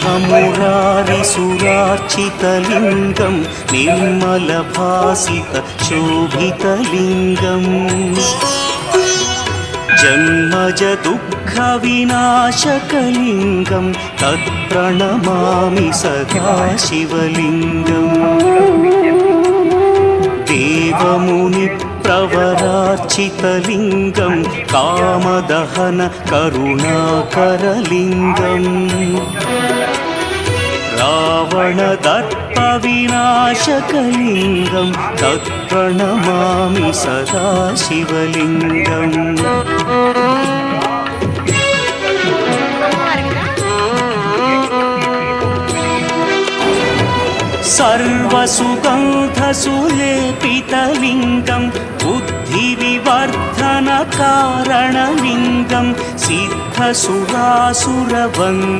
मुरारिसुरार्चितलिङ्गं निर्मलभासितशोभितलिङ्गम् जन्मजदुःखविनाशकलिङ्गं तत्प्रणमामि सदा शिवलिङ्गम् देवमुनिप्रवरार्चितलिङ्गं कामदहन करुणाकरलिङ्गम् रावणदर्पविनाशकलिङ्गं तत्प्रणमामि सदा शिवलिङ्गम् सर्वसुगन्धसुलेपितलिङ्गं बुद्धिविवर्धनकारणलिङ्गं सिद्धसुरासुरवन्द्यं